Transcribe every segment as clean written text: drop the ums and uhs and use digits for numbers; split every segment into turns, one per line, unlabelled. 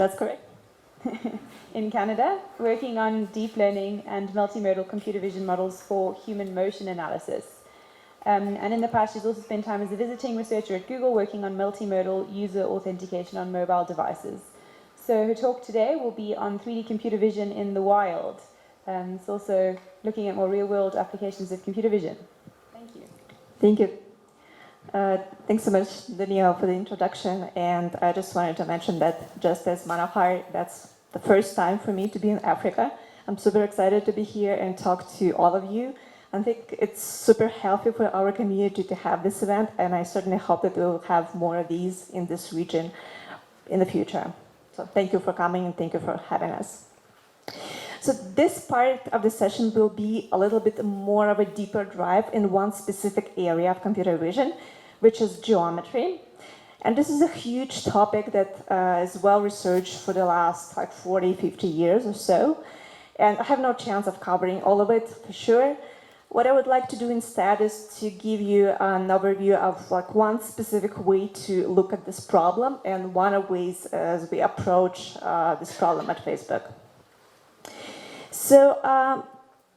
That's correct. In Canada, working on deep learning and multimodal computer vision models for human motion analysis. And in the past, she's also spent time as a visiting researcher at Google working on multimodal user authentication on mobile devices. So her talk today will be on 3D computer vision in the wild. It's also looking at more real-world applications of computer vision. Thank you.
Thank you. Thanks so much, Danielle, for the introduction. And I just wanted to mention that just as Manohar, that's the first time for me to be in Africa. I'm super excited to be here and talk to all of you. I think it's super healthy for our community to have this event, and I certainly hope that we will have more of these in this region in the future. So thank you for coming and thank you for having us. So this part of the session will be a little bit more of a deeper dive in one specific area of computer vision, which is geometry. And this is a huge topic that is well researched for the last like 40, 50 years or so. And I have no chance of covering all of it for sure. What I would like to do instead is to give you an overview of like one specific way to look at this problem and one of ways as we approach this problem at Facebook. So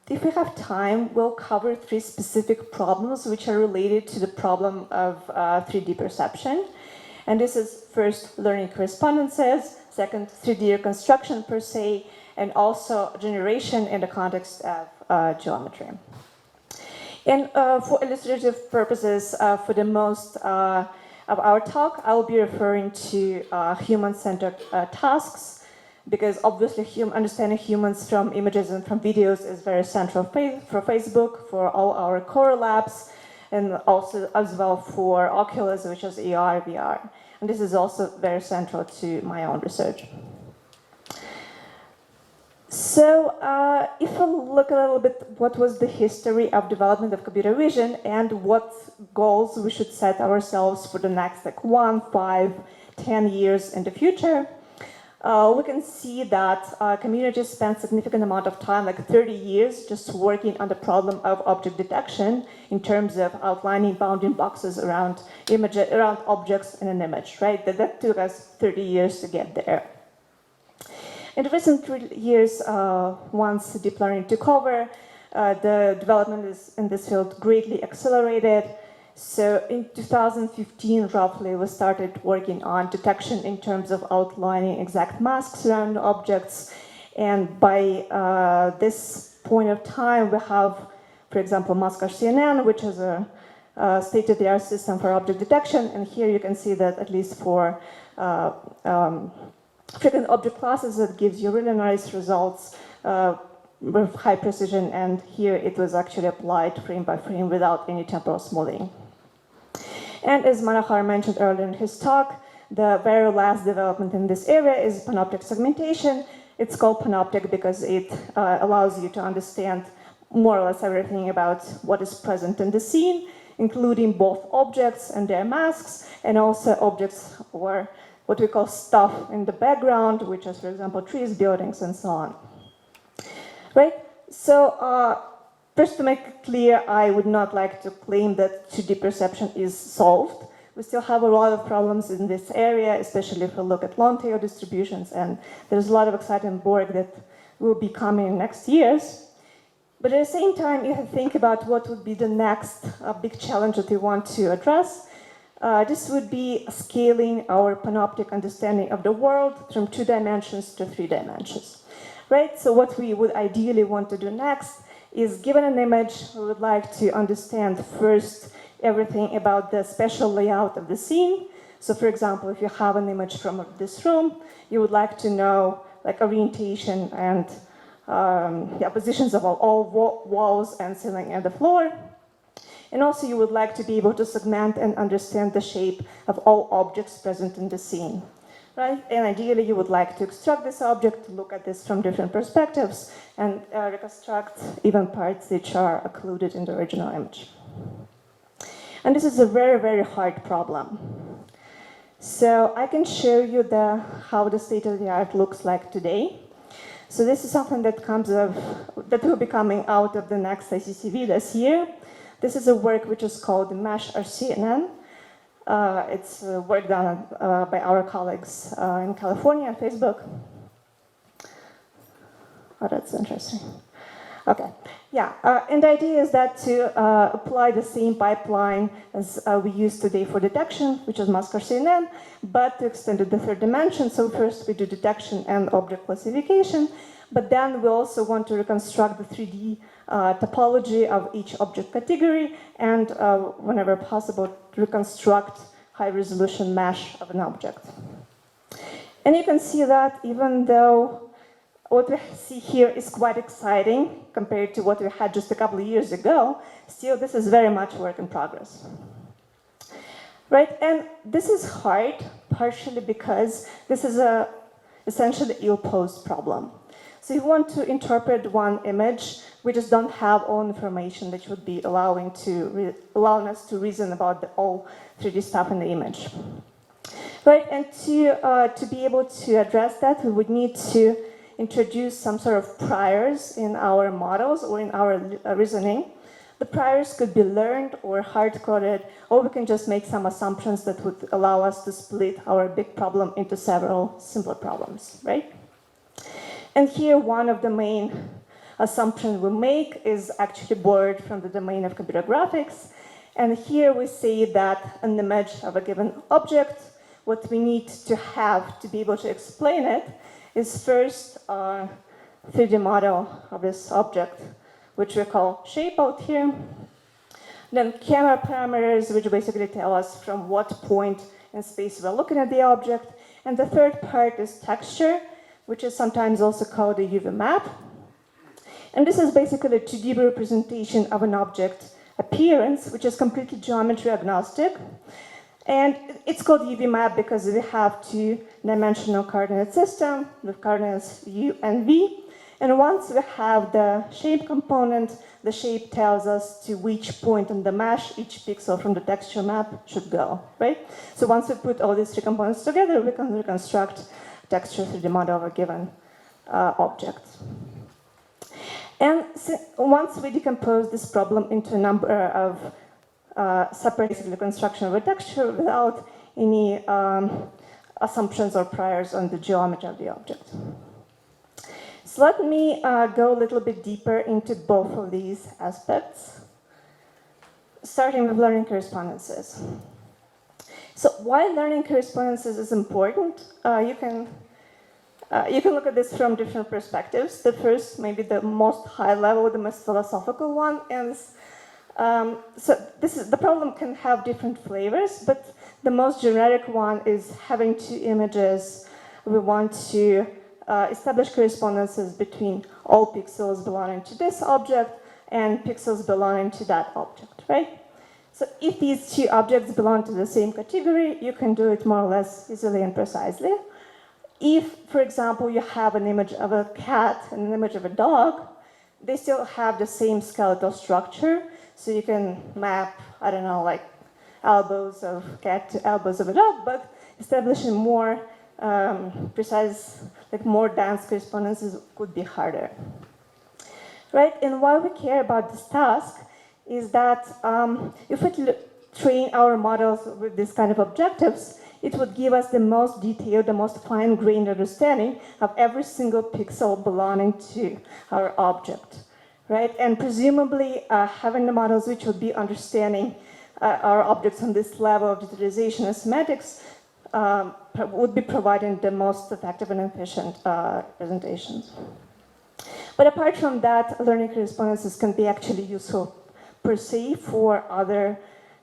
if we have time, we'll cover 3 specific problems which are related to the problem of 3D perception. And this is first, blurring correspondences, second, 3D reconstruction per se, and also generation in the context of geometry. And for illustrative purposes, for the most of our talk, I will be referring to human-centered tasks, because obviously understanding humans from images and from videos is very central for Facebook, for all our core labs, and also as well for Oculus, which is AR, VR. And this is also very central to my own research. So if we look a little bit what was the history of development of computer vision and what goals we should set ourselves for the next like 1, 5, 10 years in the future, we can see that communities spend significant amount of time, like 30 years, just working on the problem of object detection in terms of outlining bounding boxes around objects in an image, right? That took us 30 years to get there. In recent years, once deep learning took over, the development in this field greatly accelerated. So in 2015, roughly, we started working on detection in terms of outlining exact masks around objects. And by this point of time, we have, for example, MaskRCNN, which is a state-of-the-art system for object detection. And here you can see that at least for frequent object classes, that gives you really nice results with high precision. And here it was actually applied frame by frame without any temporal smoothing. And as Manohar mentioned earlier in his talk, the very last development in this area is panoptic segmentation. It's called panoptic because it allows you to understand more or less everything about what is present in the scene, including both objects and their masks, and also objects or what we call stuff in the background, which is, for example, trees, buildings, and so on. Right? So first, to make it clear, I would not like to claim that 2D perception is solved. We still have a lot of problems in this area, especially if we look at long-tail distributions, and there's a lot of exciting work that will be coming in next years. But at the same time, if you think about what would be the next big challenge that we want to address, this would be scaling our panoptic understanding of the world from 2 dimensions to 3 dimensions. Right? So what we would ideally want to do next is, given an image, we would like to understand first everything about the spatial layout of the scene. So for example, if you have an image from this room, you would like to know like orientation and positions of all walls and ceiling and the floor. And also you would like to be able to segment and understand the shape of all objects present in the scene. Right? And ideally, you would like to extract this object, look at this from different perspectives, and reconstruct even parts which are occluded in the original image. And this is a very, very hard problem. So I can show you how the state-of-the-art looks like today. So this is something that will be coming out of the next ICCV this year. This is a work which is called Mesh RCNN. It's work done by our colleagues in California on Facebook. Oh, that's interesting. Okay, yeah, and the idea is that to apply the same pipeline as we use today for detection, which is mask CNN, but to extend it to the third dimension. So first we do detection and object classification, but then we also want to reconstruct the 3D topology of each object category, and whenever possible, reconstruct high-resolution mesh of an object. And you can see that even though what we see here is quite exciting compared to what we had just a couple of years ago, still this is very much work in progress. Right, and this is hard, partially because this is a essentially ill-posed problem. So if you want to interpret one image, we just don't have all information that would be allowing us to reason about the all 3D stuff in the image. Right, and to be able to address that, we would need to introduce some sort of priors in our models or in our reasoning. The priors could be learned or hard-coded, or we can just make some assumptions that would allow us to split our big problem into several simpler problems, right? And here, one of the main assumptions we make is actually borrowed from the domain of computer graphics. And here we say that an image of a given object, what we need to have to be able to explain it is first a 3D model of this object, which we call shape out here. Then camera parameters, which basically tell us from what point in space we're looking at the object. And the third part is texture, which is sometimes also called a UV map. And this is basically a 2D representation of an object appearance, which is completely geometry agnostic. And it's called UV map because we have two-dimensional coordinate system with coordinates U and V. And once we have the shape component, the shape tells us to which point on the mesh each pixel from the texture map should go, right? So once we put all these three components together, we can reconstruct texture 3D model of a given object. And once we decompose this problem into a number of separate reconstruction of a texture without any assumptions or priors on the geometry of the object. So let me go a little bit deeper into both of these aspects, starting with learning correspondences. So why learning correspondences is important? You can look at this from different perspectives. The first, maybe the most high level, the most philosophical one, is so the problem can have different flavors, but the most generic one is having two images. We want to establish correspondences between all pixels belonging to this object and pixels belonging to that object, right? So if these two objects belong to the same category, you can do it more or less easily and precisely. If, for example, you have an image of a cat and an image of a dog, they still have the same skeletal structure. So you can map, I don't know, like elbows of cat to elbows of a dog, but establishing more precise, like more dense correspondences could be harder. Right? And why we care about this task is that if we train our models with this kind of objectives, it would give us the most detailed, the most fine-grained understanding of every single pixel belonging to our object. Right? And presumably, having the models which would be understanding our objects on this level of digitalization and semantics would be providing the most effective and efficient presentations. But apart from that, learning correspondences can be actually useful per se for other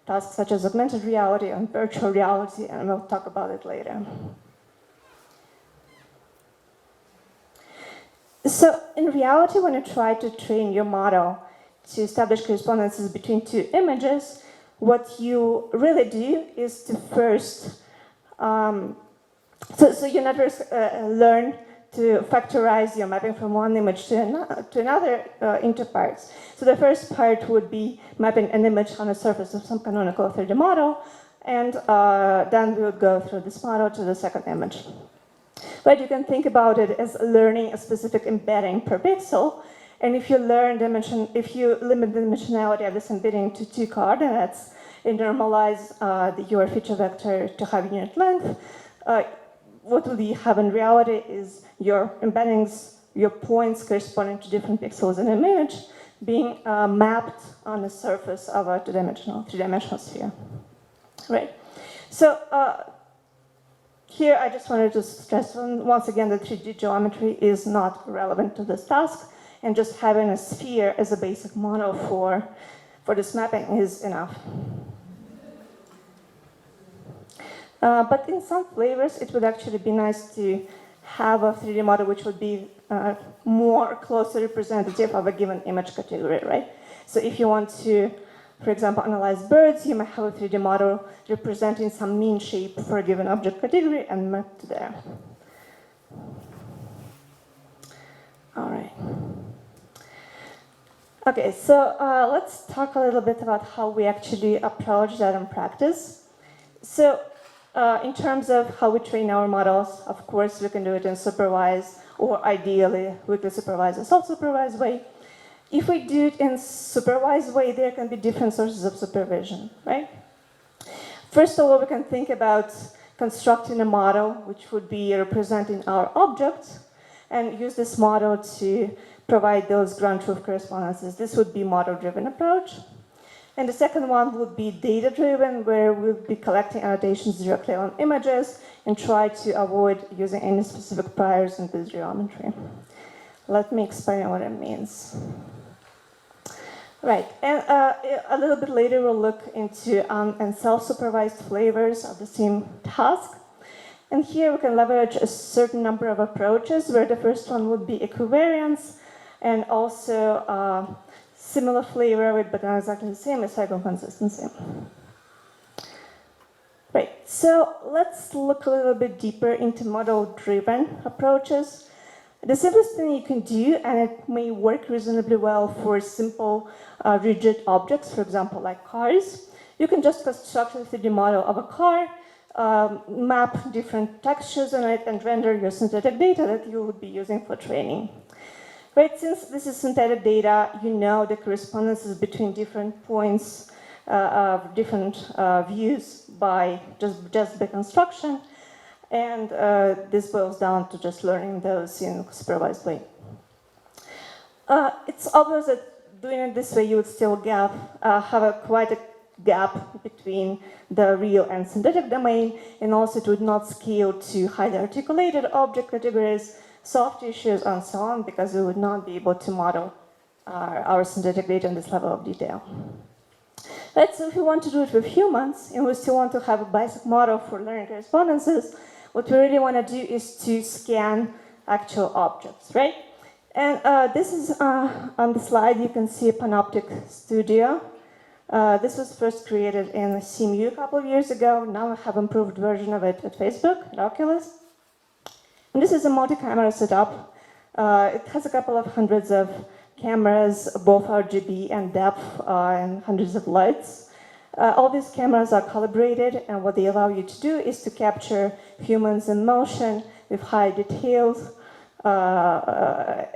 tasks such as augmented reality and virtual reality, and we'll talk about it later. So in reality, when you try to train your model to establish correspondences between two images, what you really do is to first, so you never learn to factorize your mapping from one image to another into parts. So the first part would be mapping an image on the surface of some canonical 3D model, and then we would go through this model to the second image. But you can think about it as learning a specific embedding per pixel, and if you limit the dimensionality of this embedding to two coordinates, and normalize your feature vector to have unit length, what will you have in reality is your embeddings, your points corresponding to different pixels in an image being mapped on the surface of a three-dimensional sphere. Right. So here I just wanted to stress once again that 3D geometry is not relevant to this task, and just having a sphere as a basic model for this mapping is enough. But in some flavors, it would actually be nice to have a 3D model which would be more closely representative of a given image category, right? So if you want to, for example, analyze birds, you might have a 3D model representing some mean shape for a given object category and map to there. All right. Okay, so let's talk a little bit about how we actually approach that in practice. So in terms of how we train our models, of course, we can do it in supervised, or ideally, weekly supervised or self-supervised way. If we do it in supervised way, there can be different sources of supervision, right? First of all, we can think about constructing a model which would be representing our object and use this model to provide those ground truth correspondences. This would be model-driven approach. And the second one would be data-driven, where we'll be collecting annotations directly on images and try to avoid using any specific priors in this geometry. Let me explain what it means. Right, and a little bit later we'll look into and self-supervised flavors of the same task. And here we can leverage a certain number of approaches, where the first one would be equivariance, and also similar flavor of it, but not exactly the same, is cycle consistency. Right, so let's look a little bit deeper into model-driven approaches. The simplest thing you can do, and it may work reasonably well for simple rigid objects, for example, like cars, you can just construct a 3D model of a car, map different textures on it, and render your synthetic data that you would be using for training. Right, since this is synthetic data, you know the correspondences between different points of different views by just by construction, and this boils down to just learning those in a supervised way. It's obvious that doing it this way, you would still have quite a gap between the real and synthetic domain, and also it would not scale to highly articulated object categories, soft issues, and so on, because we would not be able to model our synthetic data in this level of detail. Right, so if we want to do it with humans, and we still want to have a basic model for learning correspondences, what we really want to do is to scan actual objects, right? And this is on the slide, you can see Panopticon Studio. This was first created in CMU a couple of years ago. Now I have an improved version of it at Facebook, at Oculus. And this is a multi-camera setup. It has a couple of hundreds of cameras, both RGB and depth, and hundreds of lights. All these cameras are calibrated, and what they allow you to do is to capture humans in motion with high details, and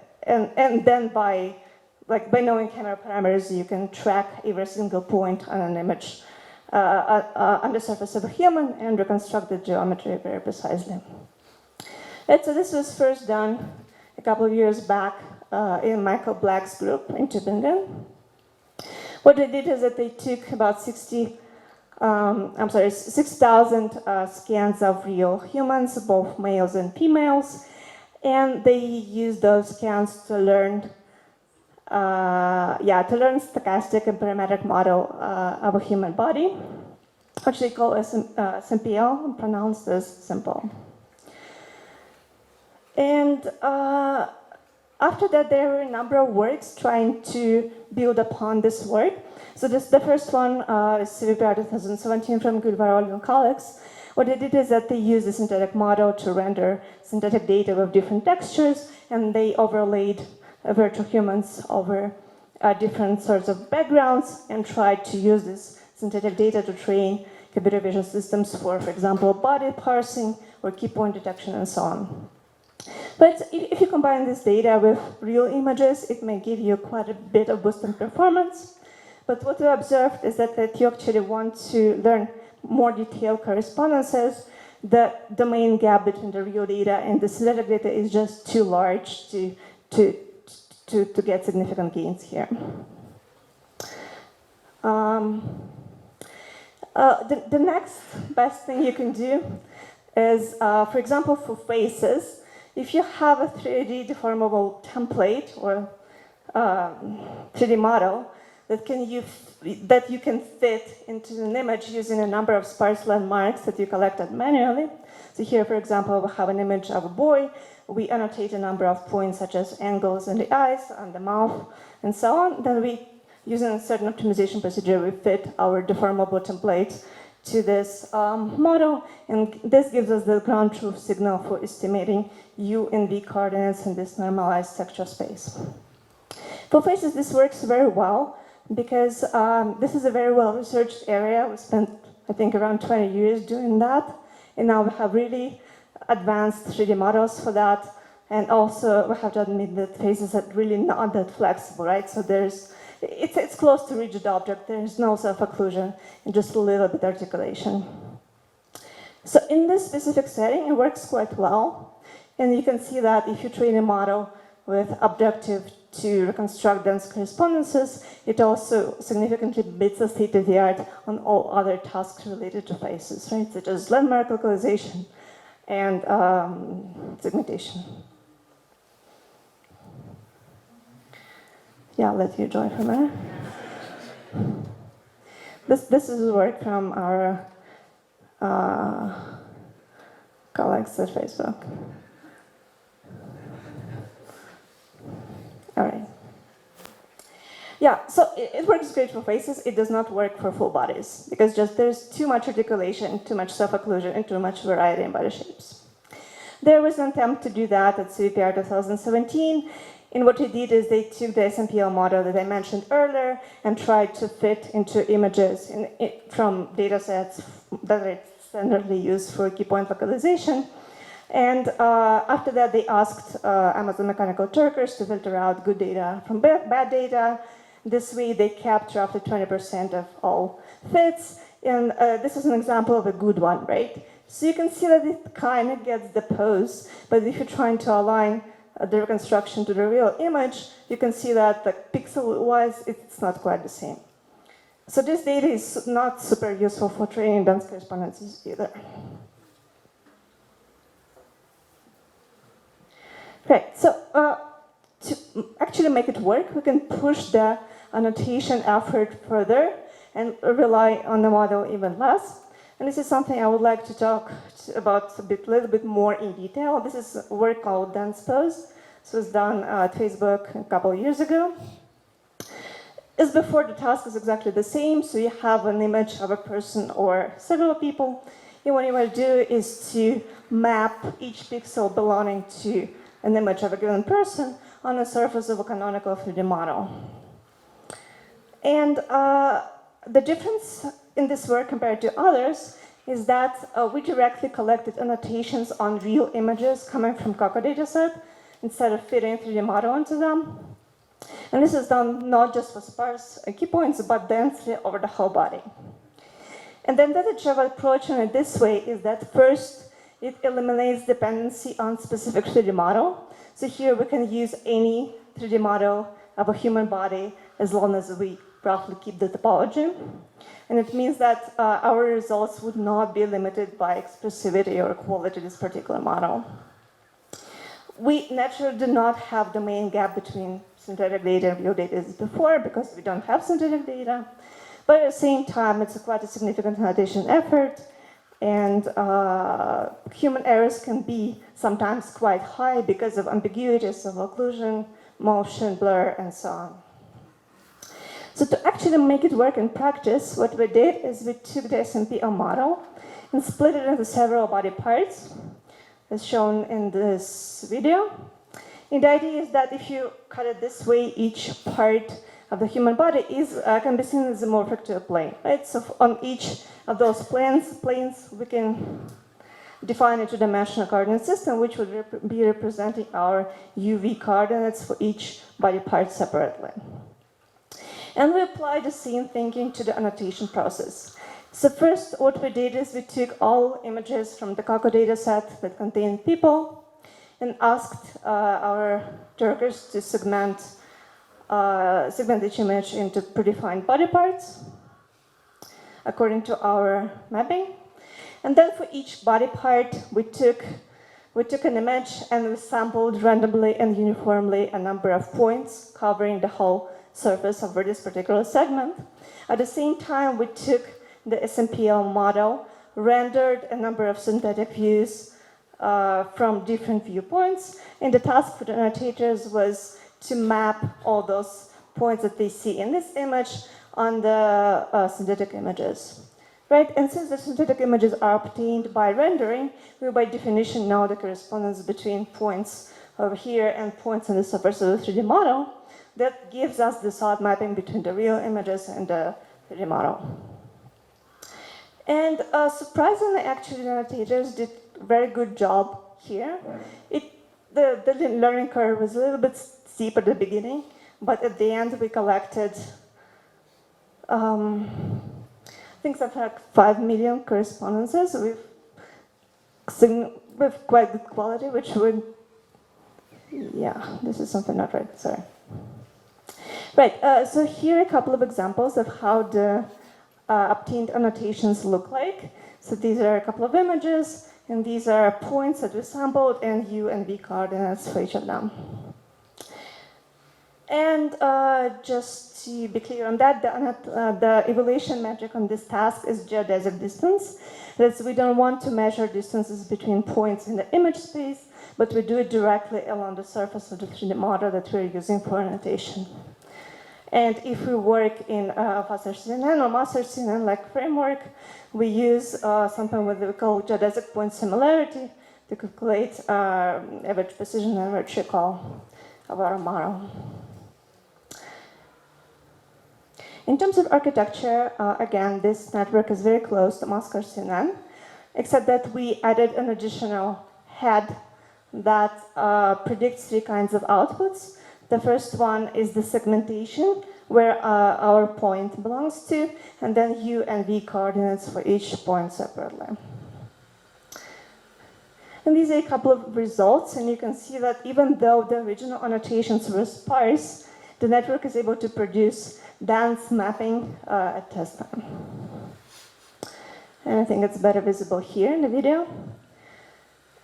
then by knowing camera parameters, you can track every single point on an image on the surface of a human and reconstruct the geometry very precisely. Right, so this was first done a couple of years back in Michael Black's group in Tübingen. What they did is that they took about 6,000 scans of real humans, both males and females, and they used those scans to learn stochastic and parametric model of a human body, which they call SMPL, pronounced as simple. And after that, there were a number of works trying to build upon this work. So the first one is CVPR 2017 from Gulvarol and colleagues. What they did is that they used a synthetic model to render synthetic data with different textures, and they overlaid virtual humans over different sorts of backgrounds and tried to use this synthetic data to train computer vision systems for example, body parsing or key point detection and so on. But if you combine this data with real images, it may give you quite a bit of boost in performance. But what we observed is that if you actually want to learn more detailed correspondences, the domain gap between the real data and the synthetic data is just too large to get significant gains here. The next best thing you can do is, for example, for faces, if you have a 3D deformable template or 3D model that you can fit into an image using a number of sparse landmarks that you collected manually. So here, for example, we have an image of a boy. We annotate a number of points such as angles in the eyes, on the mouth, and so on. Then we, using a certain optimization procedure, we fit our deformable template to this model, and this gives us the ground truth signal for estimating U and V coordinates in this normalized texture space. For faces, this works very well because this is a very well-researched area. We spent, I think, around 20 years doing that, and now we have really advanced 3D models for that, and also we have to admit that faces are really not that flexible, right? So it's close to rigid object. There's no self-occlusion, and just a little bit articulation. So in this specific setting, it works quite well. And you can see that if you train a model with objective to reconstruct dense correspondences, it also significantly beats the state of the art on all other tasks related to faces, right? Such as landmark localization and segmentation. Yeah, I'll let you join for a minute. This is work from our colleagues at Facebook. All right. Yeah, so it works great for faces. It does not work for full bodies because there's too much articulation, too much self-occlusion, and too much variety in body shapes. There was an attempt to do that at CVPR 2017. And what they did is they took the SMPL model that I mentioned earlier and tried to fit into images from data sets that are standardly used for key point localization. And after that, they asked Amazon Mechanical Turkers to filter out good data from bad data. This way, they kept roughly 20% of all fits. And this is an example of a good one, right? So you can see that it kind of gets the pose, but if you're trying to align the reconstruction to the real image, you can see that pixel-wise, it's not quite the same. So this data is not super useful for training dense correspondences either. Right, so to actually make it work, we can push the annotation effort further and rely on the model even less. And this is something I would like to talk about a little bit more in detail. This is work called Dense Pose. This was done at Facebook a couple of years ago. As before, the task is exactly the same. So you have an image of a person or several people. And what you want to do is to map each pixel belonging to an image of a given person on the surface of a canonical 3D model. And the difference in this work compared to others is that we directly collected annotations on real images coming from Coco dataset instead of fitting a 3D model into them. And this is done not just for sparse key points, but densely over the whole body. And then the data approach in it this way is that first, it eliminates dependency on specific 3D model. So here we can use any 3D model of a human body as long as we roughly keep the topology. And it means that our results would not be limited by expressivity or quality of this particular model. We naturally do not have domain gap between synthetic data and real data as before because we don't have synthetic data. But at the same time, it's quite a significant annotation effort. And human errors can be sometimes quite high because of ambiguities of occlusion, motion, blur, and so on. So to actually make it work in practice, what we did is we took the SMPL model and split it into several body parts, as shown in this video. And the idea is that if you cut it this way, each part of the human body can be seen as isomorphic to a plane, right? So on each of those planes, we can define a two-dimensional coordinate system, which would be representing our UV coordinates for each body part separately. And we applied the same thinking to the annotation process. So first, what we did is we took all images from the COCO dataset that contained people and asked our workers to segment each image into predefined body parts according to our mapping. And then for each body part, we took an image and we sampled randomly and uniformly a number of points covering the whole surface of this particular segment. At the same time, we took the SMPL model, rendered a number of synthetic views from different viewpoints, and the task for the annotators was to map all those points that they see in this image on the synthetic images. Right, and since the synthetic images are obtained by rendering, we by definition know the correspondence between points over here and points in the surface of the 3D model. That gives us the solid mapping between the real images and the 3D model. And surprisingly, actually, the annotators did a very good job here. The learning curve was a little bit steep at the beginning, but at the end we collected I think something like 5 million correspondences with quite good quality, which would, yeah, this is something not right, sorry. Right, so here are a couple of examples of how the obtained annotations look like. So these are a couple of images, and these are points that we sampled, and U and V coordinates for each of them. And just to be clear on that, the evaluation metric on this task is geodesic distance. That's, we don't want to measure distances between points in the image space, but we do it directly along the surface of the 3D model that we're using for annotation. And if we work in FASR-CNN or MASR-CNN-like framework, we use something we call geodesic point similarity to calculate average precision and average recall of our model. In terms of architecture, again, this network is very close to MASR-CNN, except that we added an additional head that predicts 3 kinds of outputs. The first one is the segmentation, where our point belongs to, and then U and V coordinates for each point separately. And these are a couple of results, and you can see that even though the original annotations were sparse, the network is able to produce dense mapping at test time. And I think it's better visible here in the video.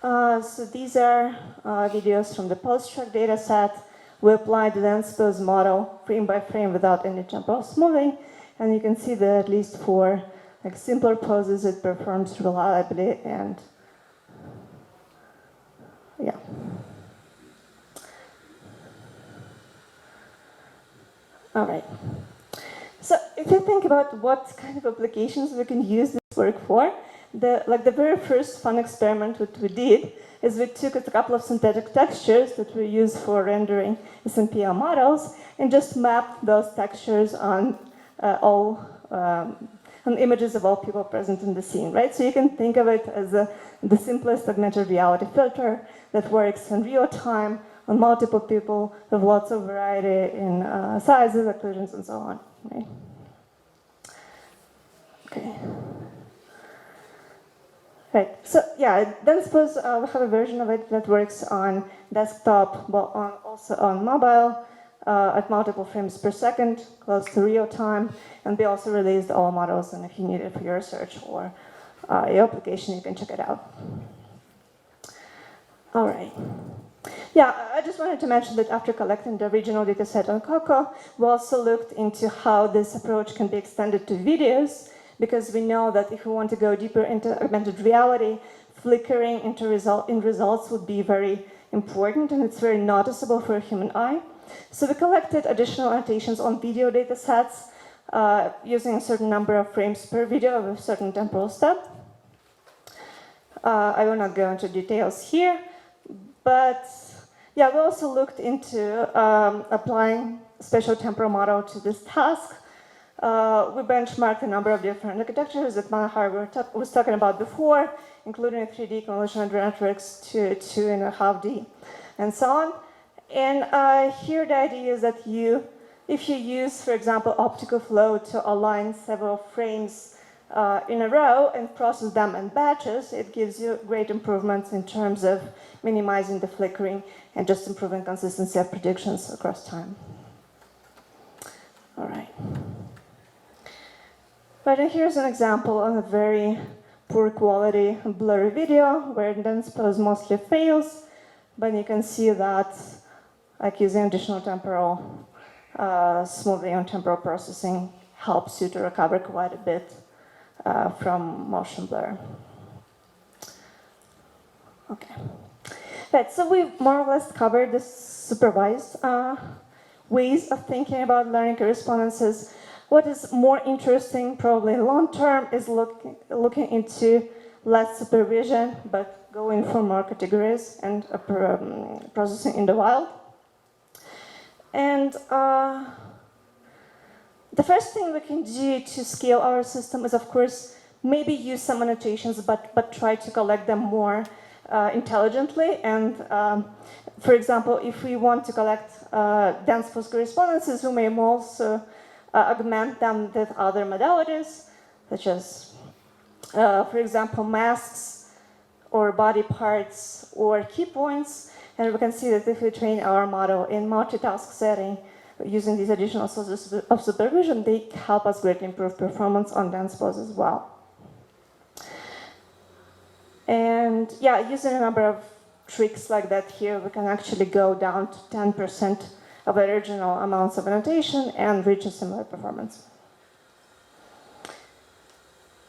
So these are videos from the post-track data set. We applied the dense pose model frame by frame without any temporal smoothing, and you can see that at least for like simpler poses, it performs reliably and yeah. All right. So if you think about what kind of applications we can use this work for, the very first fun experiment that we did is we took a couple of synthetic textures that we use for rendering SMPL models and just mapped those textures on on images of all people present in the scene, right? So you can think of it as the simplest augmented reality filter that works in real time on multiple people with lots of variety in sizes, occlusions, and so on, right? Okay. Right, so yeah, then suppose we have a version of it that works on desktop, but also on mobile at multiple frames per second, close to real time, and we also released all models, and if you need it for your research or your application, you can check it out. All right. Yeah, I just wanted to mention that after collecting the original dataset on COCO, we also looked into how this approach can be extended to videos, because we know that if we want to go deeper into augmented reality, flickering in results would be very important, and it's very noticeable for a human eye. So we collected additional annotations on video datasets using a certain number of frames per video of a certain temporal step. I will not go into details here, but yeah, we also looked into applying spatial temporal model to this task. We benchmarked a number of different architectures that Manahar was talking about before, including 3D convolutional networks to 2.5D, and so on. And here the idea is that you if you use, for example, optical flow to align several frames in a row and process them in batches, it gives you great improvements in terms of minimizing the flickering and just improving consistency of predictions across time. All right. But here's an example of a very poor quality blurry video where dense pose mostly fails, but you can see that like using additional temporal smoothing and temporal processing helps you to recover quite a bit from motion blur. Okay. Right, so we've more or less covered the supervised ways of thinking about learning correspondences. What is more interesting, probably long term, is looking into less supervision, but going for more categories and processing in the wild. And the first thing we can do to scale our system is, of course, maybe use some annotations, but try to collect them more intelligently. And for example, if we want to collect dense pose correspondences, we may also augment them with other modalities, such as, for example, masks or body parts or key points. And we can see that if we train our model in multitask setting using these additional sources of supervision, they help us greatly improve performance on dense pose as well. And yeah, using a number of tricks like that here, we can actually go down to 10% of the original amounts of annotation and reach a similar performance.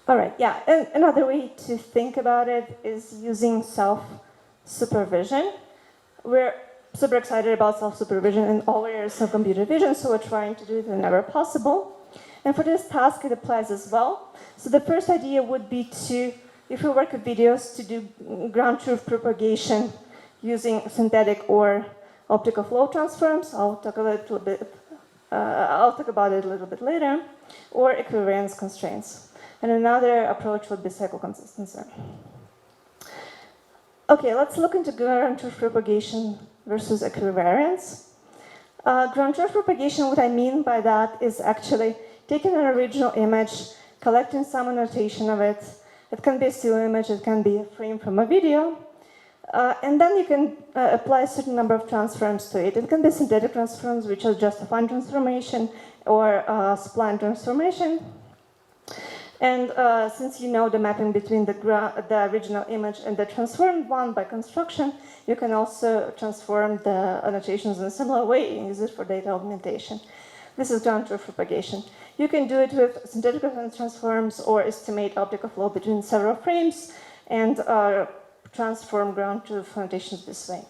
All right, yeah, and another way to think about it is using self-supervision. We're super excited about self-supervision in all areas of computer vision, so we're trying to do it whenever possible. And for this task, it applies as well. So the first idea would be to, if we work with videos, to do ground truth propagation using synthetic or optical flow transforms. I'll talk about it a little bit later, or equivariance constraints. And another approach would be cycle consistency. Okay, let's look into ground truth propagation versus equivariance. Ground truth propagation, what I mean by that is actually taking an original image, collecting some annotation of it. It can be a still image, it can be a frame from a video. And then you can apply a certain number of transforms to it. It can be synthetic transforms, which are just a fine transformation, or a spline transformation. And since you know the mapping between the original image and the transformed one by construction, you can also transform the annotations in a similar way and use it for data augmentation. This is ground truth propagation. You can do it with synthetic transforms or estimate optical flow between several frames and transform ground truth annotations this way.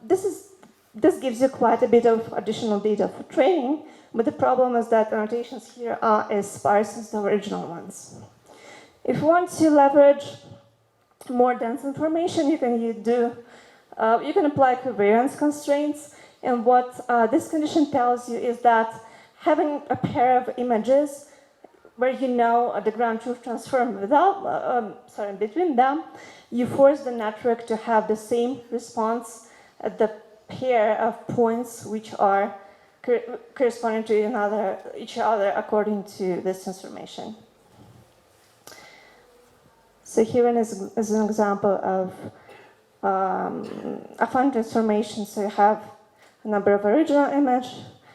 This gives you quite a bit of additional data for training, but the problem is that annotations here are as sparse as the original ones. If you want to leverage more dense information, you can apply covariance constraints, and what this condition tells you is that having a pair of images where you know the ground truth transform between them, you force the network to have the same response at the pair of points which are corresponding to each other according to this transformation. So here is an example of a fun transformation. So you have a number of original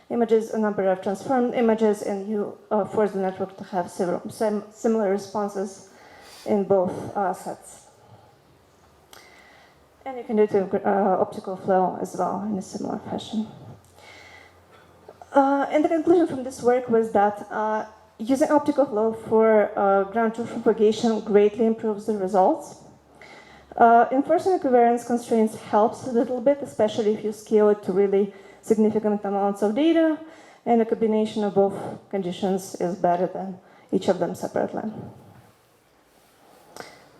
images, a number of transformed images, and you force the network to have similar responses in both sets. And you can do it with optical flow as well in a similar fashion. And the conclusion from this work was that using optical flow for ground truth propagation greatly improves the results. Enforcing equivariance constraints helps a little bit, especially if you scale it to really significant amounts of data, and a combination of both conditions is better than each of them separately.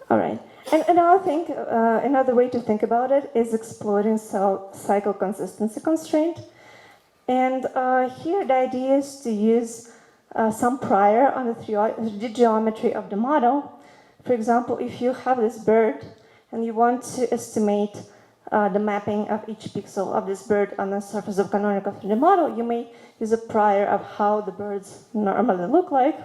All right. And another way to think about it is exploiting cycle consistency constraint. And here the idea is to use some prior on the 3D geometry of the model. For example, if you have this bird and you want to estimate the mapping of each pixel of this bird on the surface of canonical 3D model, you may use a prior of how the birds normally look like.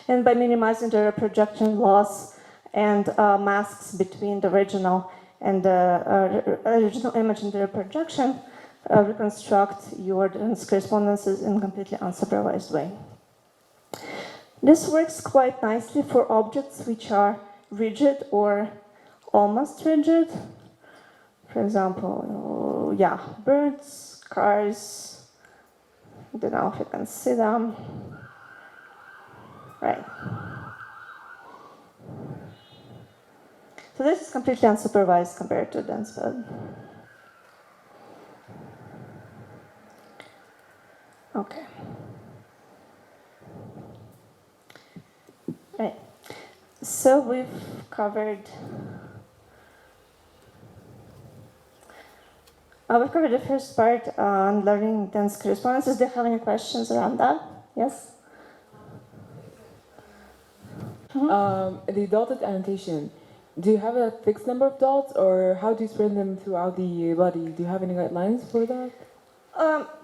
And by minimizing the projection loss and masks between the original and the original image and the projection, reconstruct your dense correspondences in a completely unsupervised way. This works quite nicely for objects which are rigid or almost rigid. For example, yeah, birds, cars, I don't know if you can see them. Right. So this is completely unsupervised compared to dense code. Okay. Right. So we've covered the first part on learning dense correspondences. Do you have any questions around that? Yes?
The dotted annotation, do you have a fixed number of dots, or how do you spread them throughout the body? Do you have any guidelines for that?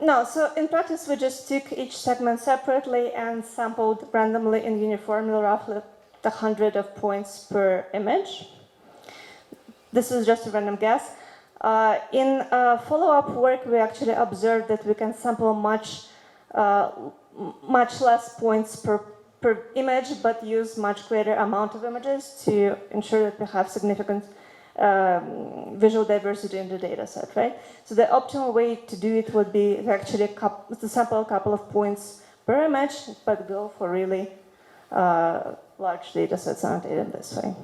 No, so in practice we just took each segment separately and sampled randomly and uniformly roughly 100 of points per image. This is just a random guess. In follow-up work, we actually observed that we can sample much less points per image, but use much greater amount of images to ensure that we have significant visual diversity in the data set, right? So the optimal way to do it would be actually to sample a couple of points per image, but go for really large data sets annotated this way.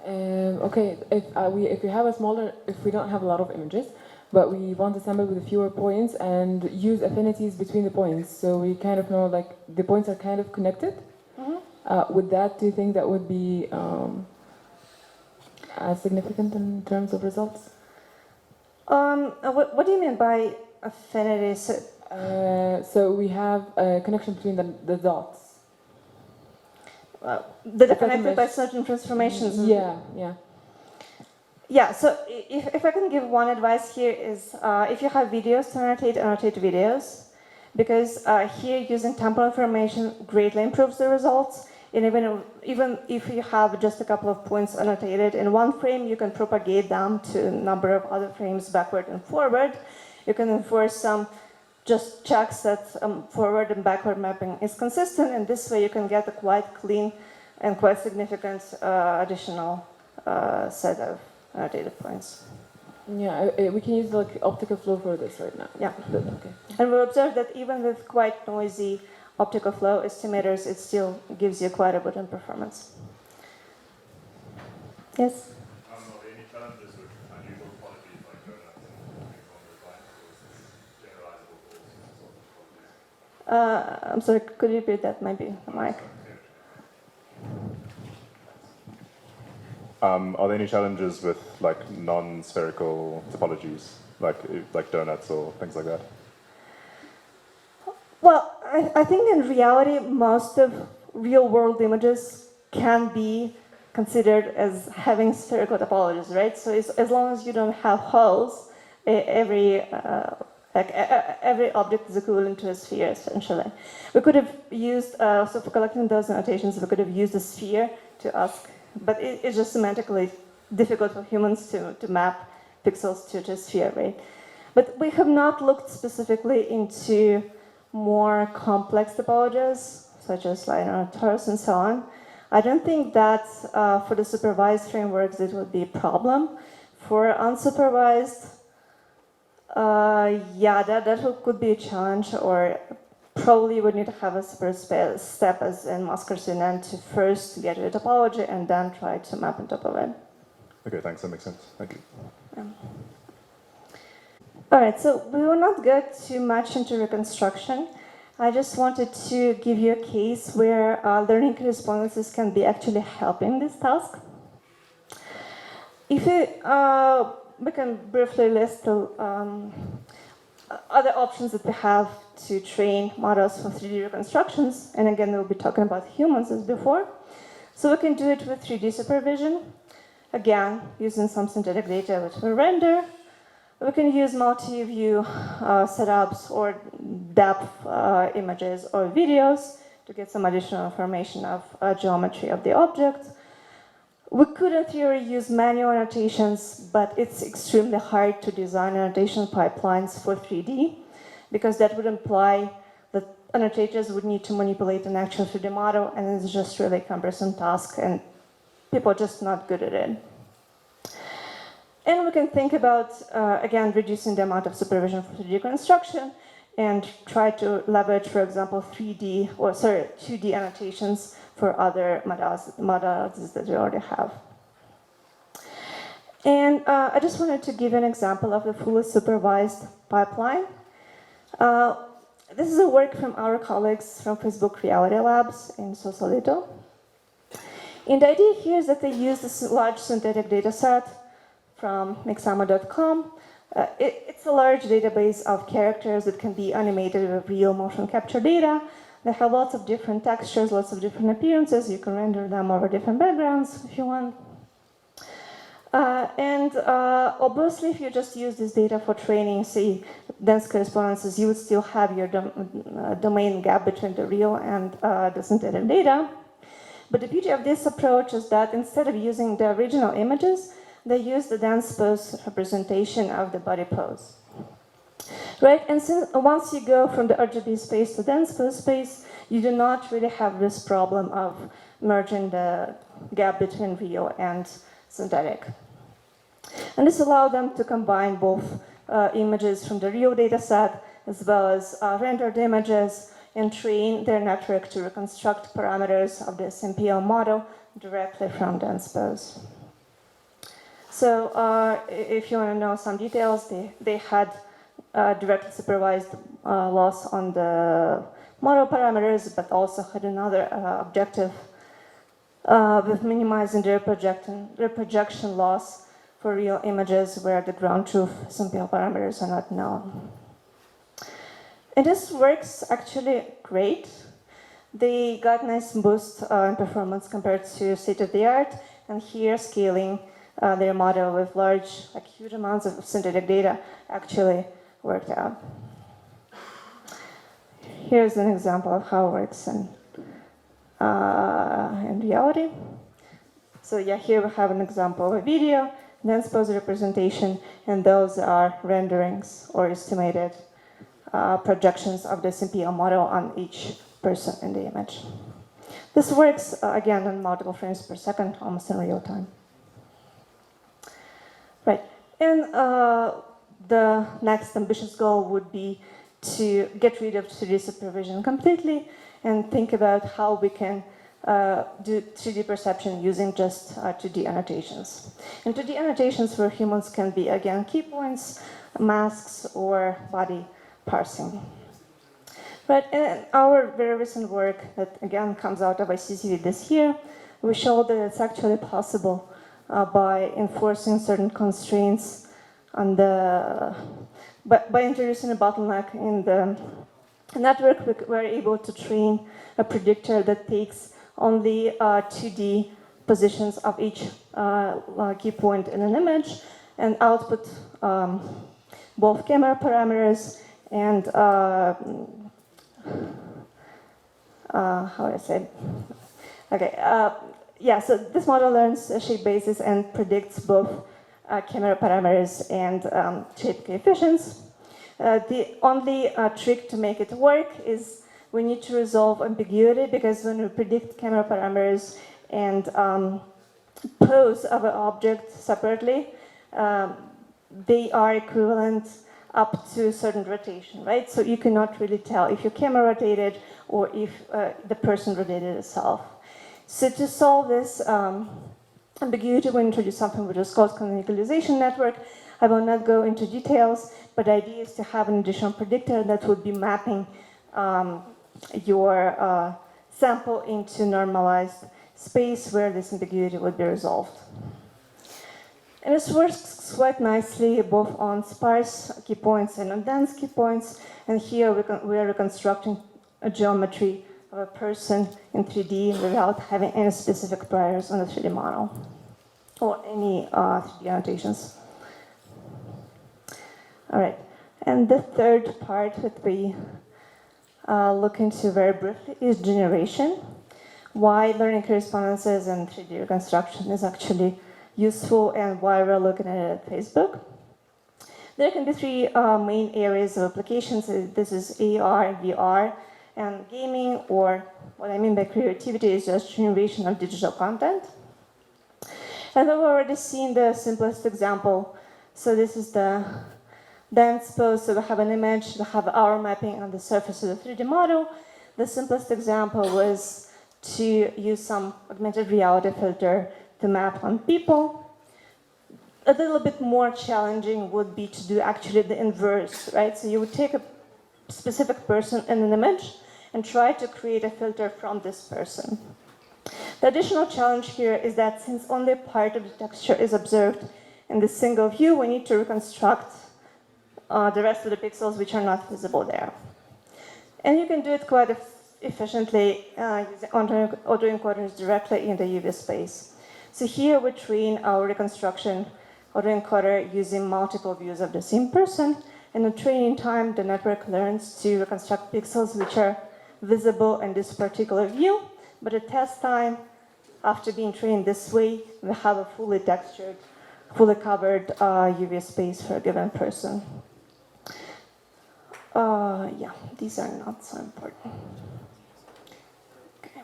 Okay, if we don't have a lot of images, but we want to sample with fewer points and use affinities between the points, so we kind of know like the points are kind of connected. With that, do you think that would be as significant in terms of results?
What do you mean by affinities?
So we have a connection between the dots.
That are connected by certain transformations.
Yeah.
Yeah, so if I can give one advice here is if you have videos to annotate videos, because here using temporal information greatly improves the results. And even if you have just a couple of points annotated in one frame, you can propagate them to a number of other frames backward and forward. You can enforce some just checks that forward and backward mapping is consistent, and this way you can get a quite clean and quite significant additional set of annotated points.
Yeah, we can use like optical flow for this right now.
Yeah.
Okay.
And we observed that even with quite noisy optical flow estimators, it still gives you quite a bit in performance. Yes?
Are there any challenges with unusual qualities like donuts and things along those lines, or is this generalizable for all sorts of qualities?
I'm sorry, could you repeat that? Maybe, Mike.
Are there any challenges with like non-spherical topologies, like donuts or things like that?
Well, I think in reality, most of real-world images can be considered as having spherical topologies, right? So as long as you don't have holes, every object is equivalent to a sphere, essentially. We could have used, so for collecting those annotations, we could have used a sphere to ask, but it's just semantically difficult for humans to map pixels to a sphere, right? But we have not looked specifically into more complex topologies, such as like torus and so on. I don't think that for the supervised frameworks it would be a problem. For unsupervised, yeah, that could be a challenge, or probably would need to have a separate step as in Mascarcine to first get a topology and then try to map on top of it.
Okay, thanks, that makes sense. Thank you.
All right, so we will not go too much into reconstruction. I just wanted to give you a case where learning correspondences can be actually helping this task. If we can briefly list the other options that we have to train models for 3D reconstructions, and again, we'll be talking about humans as before. So we can do it with 3D supervision. again, using some synthetic data which we render. We can use multi-view setups or depth images or videos to get some additional information of geometry of the object. We could, in theory, use manual annotations, but it's extremely hard to design annotation pipelines for 3D, because that would imply that annotators would need to manipulate an actual 3D model, and it's just really cumbersome task, and people are just not good at it. And we can think about, again, reducing the amount of supervision for 3D construction, and try to leverage, for example, 2D annotations for other modalities that we already have. And I just wanted to give an example of the fully supervised pipeline. This is a work from our colleagues from Facebook Reality Labs in Sausalito. And the idea here is that they use this large synthetic data set from Mixamo.com. It's a large database of characters that can be animated with real motion capture data. They have lots of different textures, lots of different appearances. You can render them over different backgrounds if you want. Obviously, if you just use this data for training, say, dense correspondences, you would still have your domain gap between the real and the synthetic data. But the beauty of this approach is that instead of using the original images, they use the dense pose representation of the body pose. Right, and once you go from the RGB space to dense pose space, you do not really have this problem of merging the gap between real and synthetic. And this allows them to combine both images from the real data set as well as rendered images and train their network to reconstruct parameters of this MPL model directly from dense pose. So if you want to know some details, they had directly supervised loss on the model parameters, but also had another objective with minimizing the reprojection loss for real images where the ground truth SMPL parameters are not known. And this works actually great. They got nice boost in performance compared to state-of-the-art, and here scaling their model with large, like huge amounts of synthetic data actually worked out. Here's an example of how it works in reality. So yeah, here we have an example of a video, dense pose representation, and those are renderings or estimated projections of the SMPL model on each person in the image. This works, again, on multiple frames per second, almost in real time. Right, and the next ambitious goal would be to get rid of 3D supervision completely and think about how we can do 3D perception using just 2D annotations. And 2D annotations for humans can be, again, key points, masks, or body parsing. But in our very recent work that, again, comes out of ICCV this year, we showed that it's actually possible by enforcing certain constraints on by introducing a bottleneck in the network, we're able to train a predictor that takes only 2D positions of each key point in an image and output both camera parameters and how do I say? Okay, yeah. So this model learns shape basis and predicts both camera parameters and shape coefficients. The only trick to make it work is we need to resolve ambiguity, because when we predict camera parameters and pose of an object separately, they are equivalent up to a certain rotation, right? So you cannot really tell if your camera rotated or if the person rotated itself. So to solve this ambiguity, we introduce something which is called canonicalization network. I will not go into details, but the idea is to have an additional predictor that would be mapping your sample into normalized space where this ambiguity would be resolved. And this works quite nicely both on sparse key points and on dense key points. And here we are reconstructing a geometry of a person in 3D without having any specific priors on the 3D model. or any 3D annotations. All right, and the third part that we look into very briefly is generation. Why learning correspondences and 3D reconstruction is actually useful and why we're looking at it at Facebook. There can be three main areas of applications. This is AR, VR, and gaming, or what I mean by creativity is just generation of digital content. And we've already seen the simplest example. So this is the dense pose. So we have an image, we have our mapping on the surface of the 3D model. The simplest example was to use some augmented reality filter to map on people. A little bit more challenging would be to do actually the inverse, right? So you would take a specific person in an image and try to create a filter from this person. The additional challenge here is that since only part of the texture is observed in the single view, we need to reconstruct the rest of the pixels which are not visible there. And you can do it quite efficiently using autoencoders directly in the UV space. So here we train our reconstruction autoencoder using multiple views of the same person. In the training time, the network learns to reconstruct pixels which are visible in this particular view. But at test time, after being trained this way, we have a fully textured, fully covered UV space for a given person. Yeah, these are not so important. Okay.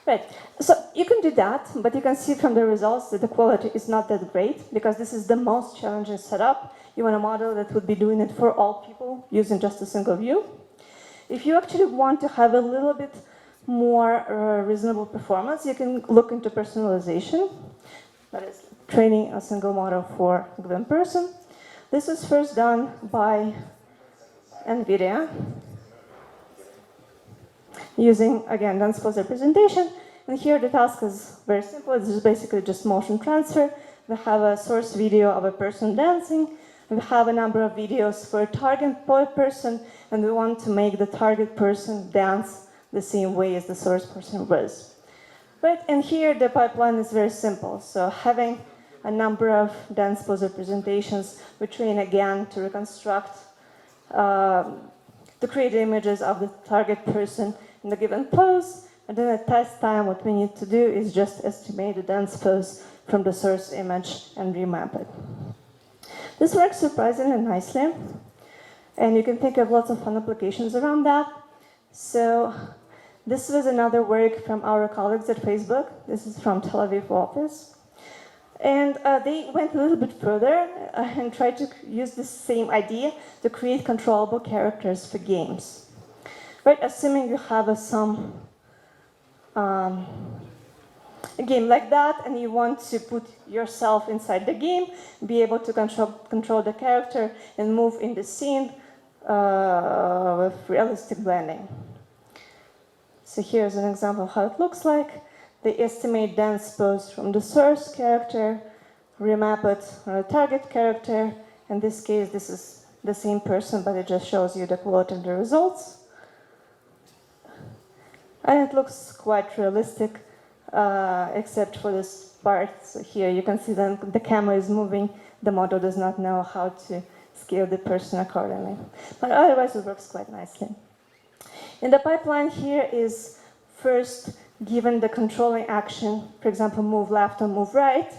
Right, so you can do that, but you can see from the results that the quality is not that great because this is the most challenging setup. You want a model that would be doing it for all people using just a single view. If you actually want to have a little bit more reasonable performance, you can look into personalization. That is training a single model for a given person. This was first done by NVIDIA using, again, dense pose representation. And here the task is very simple. This is basically just motion transfer. We have a source video of a person dancing. We have a number of videos for a target person, and we want to make the target person dance the same way as the source person was. Right, and here the pipeline is very simple. So having a number of dense pose representations, we train again to reconstruct, to create images of the target person in the given pose. And then at test time, what we need to do is just estimate the dense pose from the source image and remap it. This works surprisingly nicely. And you can think of lots of fun applications around that. So this was another work from our colleagues at Facebook. This is from Tel Aviv office. And they went a little bit further and tried to use the same idea to create controllable characters for games. Right, assuming you have a game like that and you want to put yourself inside the game, be able to control the character and move in the scene with realistic blending. So here's an example of how it looks like. They estimate dense pose from the source character, remap it on a target character. In this case, this is the same person, but it just shows you the quality of the results. And it looks quite realistic, except for this part. So here you can see that the camera is moving. The model does not know how to scale the person accordingly. But otherwise, it works quite nicely. In the pipeline here is first given the controlling action, for example, move left or move right,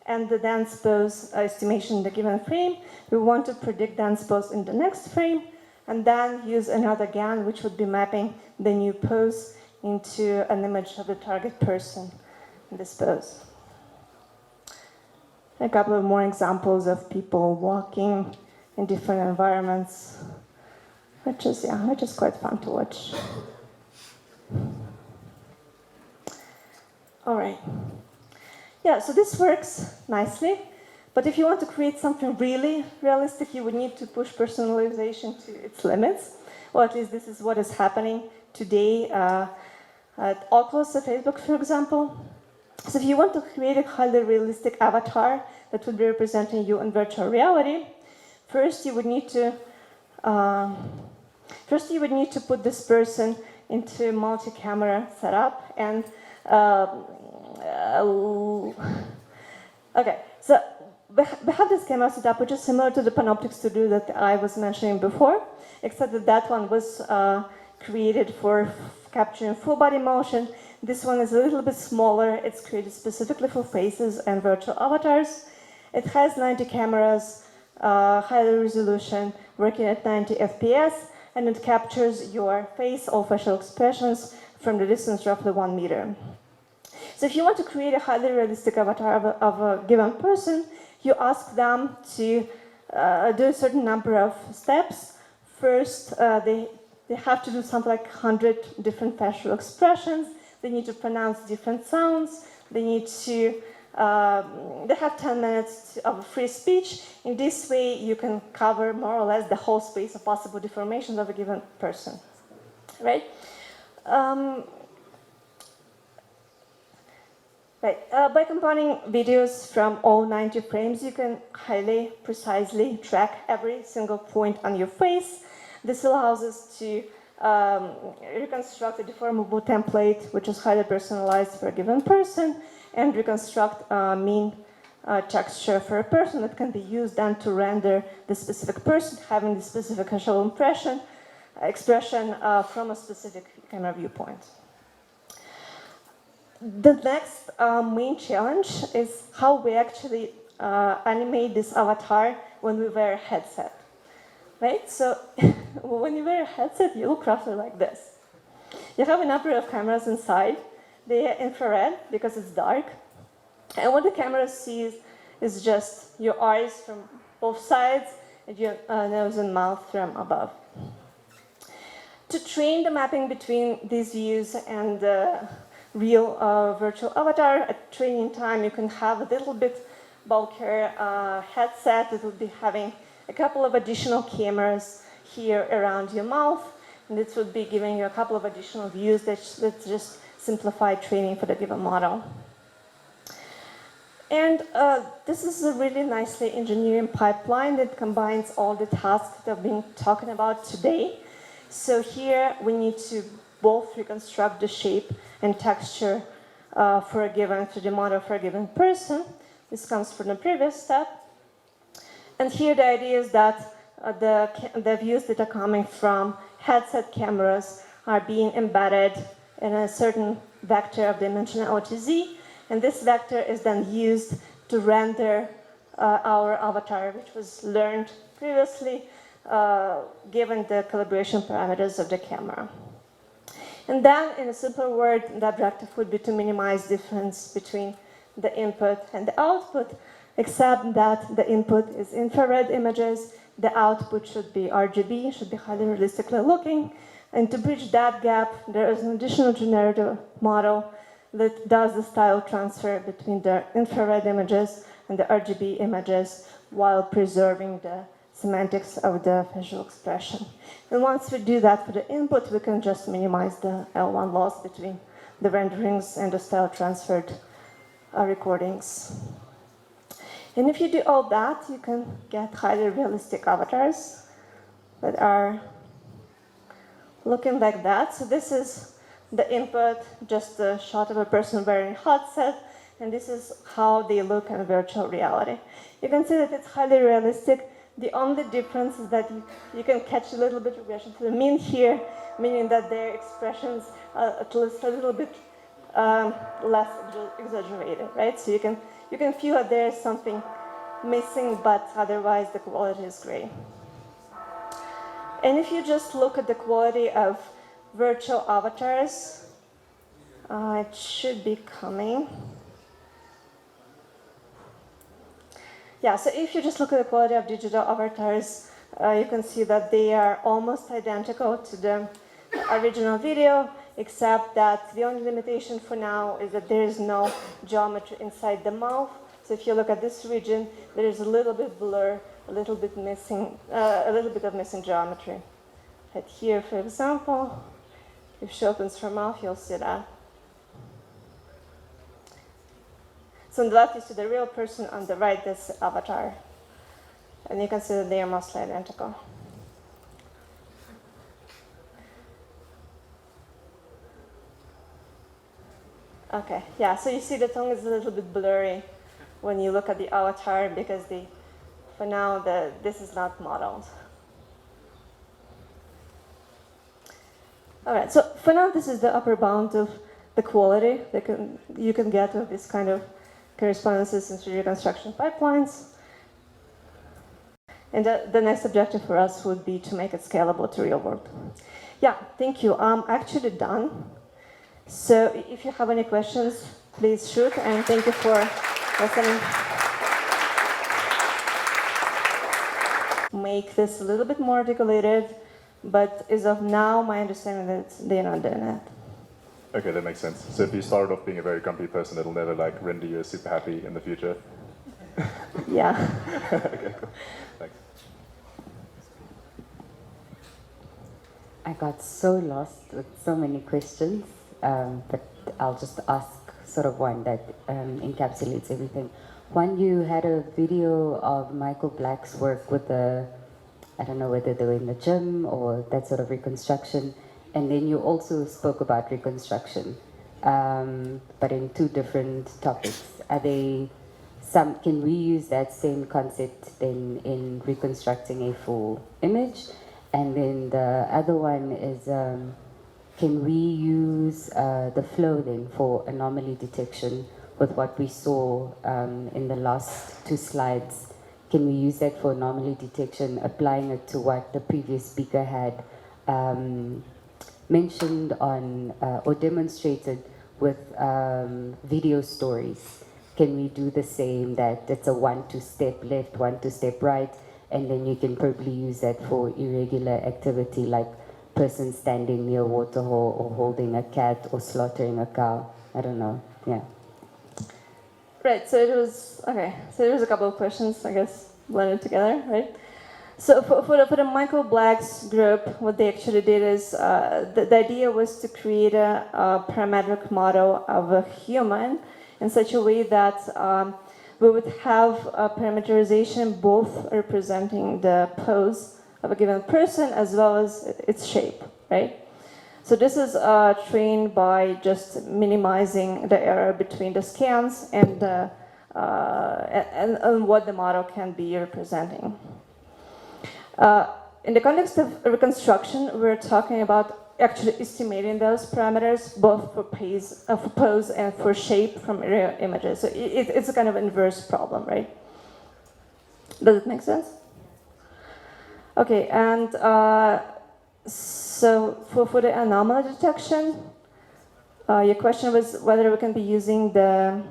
and the dense pose estimation in the given frame. We want to predict dense pose in the next frame, and then use another GAN, which would be mapping the new pose into an image of the target person in this pose. A couple of more examples of people walking in different environments, which is quite fun to watch. All right. Yeah, so this works nicely, but if you want to create something really realistic, you would need to push personalization to its limits, or at least this is what is happening today at Oculus at Facebook, for example. So if you want to create a highly realistic avatar that would be representing you in virtual reality, first you would need to put this person into multi-camera setup and Okay, so we have this camera setup which is similar to the Panopticon Studio that I was mentioning before, except that that one was created for capturing full body motion. This one is a little bit smaller. It's created specifically for faces and virtual avatars. It has 90 cameras, high resolution, working at 90 FPS, and it captures your face or facial expressions from the distance roughly 1 meter. So if you want to create a highly realistic avatar of a given person, you ask them to do a certain number of steps. First, they have to do something like 100 different facial expressions. They need to pronounce different sounds. They need to, they have 10 minutes of free speech. In this way, you can cover more or less the whole space of possible deformations of a given person, right? By combining videos from all 90 frames, you can highly precisely track every single point on your face. This allows us to reconstruct a deformable template, which is highly personalized for a given person, and reconstruct a mean texture for a person that can be used then to render the specific person having the specific facial expression from a specific camera viewpoint. The next main challenge is how we actually animate this avatar when we wear a headset. Right? So when you wear a headset, you look roughly like this. You have a number of cameras inside. They are infrared because it's dark. And what the camera sees is just your eyes from both sides and your nose and mouth from above. To train the mapping between these views and real virtual avatar, at training time you can have a little bit bulkier headset. It will be having a couple of additional cameras here around your mouth, and this would be giving you a couple of additional views that just simplify training for the given model. And this is a really nicely engineering pipeline that combines all the tasks that I've been talking about today. So here we need to both reconstruct the shape and texture for a given 3D model for a given person. This comes from the previous step. And here the idea is that the views that are coming from headset cameras are being embedded in a certain vector of dimensionality z, and this vector is then used to render our avatar, which was learned previously given the calibration parameters of the camera. And then, in a simpler word, the objective would be to minimize difference between the input and the output, except that the input is infrared images, the output should be RGB, should be highly realistically looking, and to bridge that gap, there is an additional generative model that does the style transfer between the infrared images and the RGB images while preserving the semantics of the facial expression. And once we do that for the input, we can just minimize the L1 loss between the renderings and the style transferred recordings. And if you do all that, you can get highly realistic avatars that are looking like that. So this is the input, just a shot of a person wearing a headset, and this is how they look in virtual reality. You can see that it's highly realistic. The only difference is that you can catch a little bit of regression to the mean here, meaning that their expressions are at least a little bit less exaggerated, right? So you can feel that there is something missing, but otherwise the quality is great. And if you just look at the quality of virtual avatars, it should be coming. Yeah, so if you just look at the quality of digital avatars, you can see that they are almost identical to the original video, except that the only limitation for now is that there is no geometry inside the mouth. So if you look at this region, there is a little bit blur, a little bit of missing geometry. Right here, for example, if she opens her mouth, you'll see that. So on the left, you see the real person. On the right, this avatar. And you can see that they are mostly identical. Okay, yeah, so you see the tongue is a little bit blurry when you look at the avatar because for now, this is not modeled. All right, so for now, this is the upper bound of the quality that you can get of this kind of correspondences in 3D construction pipelines. And the next objective for us would be to make it scalable to real world. Yeah, thank you. I'm actually done. So if you have any questions, please shoot, and thank you for listening. Make this a little bit more articulated, but as of now, my understanding that they're not doing it.
Okay, that makes sense. So if you started off being a very grumpy person, it'll never like render you as super happy in the future.
Yeah.
Okay, cool. Thanks.
I got so lost with so many questions, but I'll just ask sort of one that encapsulates everything. One, you had a video of Michael Black's work with I don't know whether they were in the gym or that sort of reconstruction, and then you also spoke about reconstruction, but in two different topics. Can we use that same concept then in reconstructing a full image? And then the other one is, can we use the flow then for anomaly detection with what we saw in the last two slides? Can we use that for anomaly detection, applying it to what the previous speaker had mentioned on or demonstrated with video stories? Can we do the same, that it's a 1-2 step left, 1-2 step right, and then you can probably use that for irregular activity like person standing near a water hole or holding a cat or slaughtering a cow. I don't know, yeah.
Right, so there was a couple of questions, I guess, blended together, right? So for the Michael Black's group, what they actually did is, the idea was to create a parametric model of a human in such a way that we would have a parameterization both representing the pose of a given person as well as its shape, right? So this is trained by just minimizing the error between the scans and what the model can be representing. In the context of reconstruction, we're talking about actually estimating those parameters both for pose and for shape from real images. So it's a kind of inverse problem, right? Does it make sense? Okay, and so for the anomaly detection, your question was whether we can be using the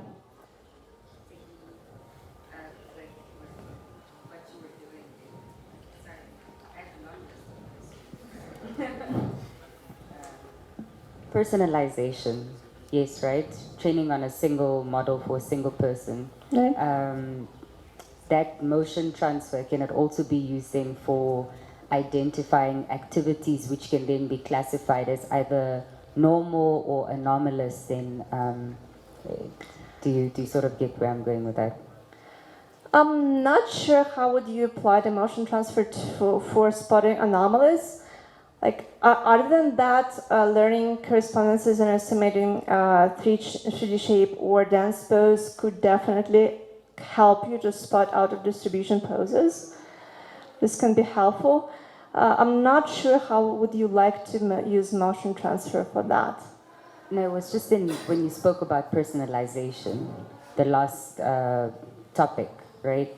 Personalization, yes, right? Training on a single model for a single person.
right?
That motion transfer, can it also be used then for identifying activities which can then be classified as either normal or anomalous? Then do you sort of get where I'm going with that?
I'm not sure how would you apply the motion transfer for spotting anomalies. Like, other than that, learning correspondences and estimating 3D shape or dense pose could definitely help you to spot out of distribution poses. This can be helpful. I'm not sure how would you like to use motion transfer for that.
No, it was just when you spoke about personalization, the last topic, right?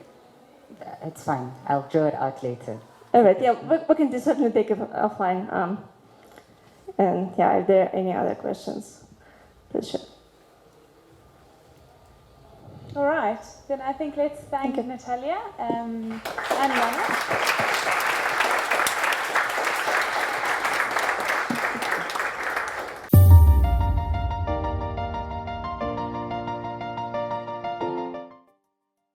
It's fine. I'll draw it out later.
All right, yeah, we can certainly take it offline. And yeah, if there are any other questions, please share.
All right, then I think let's thank
you.
Natalia and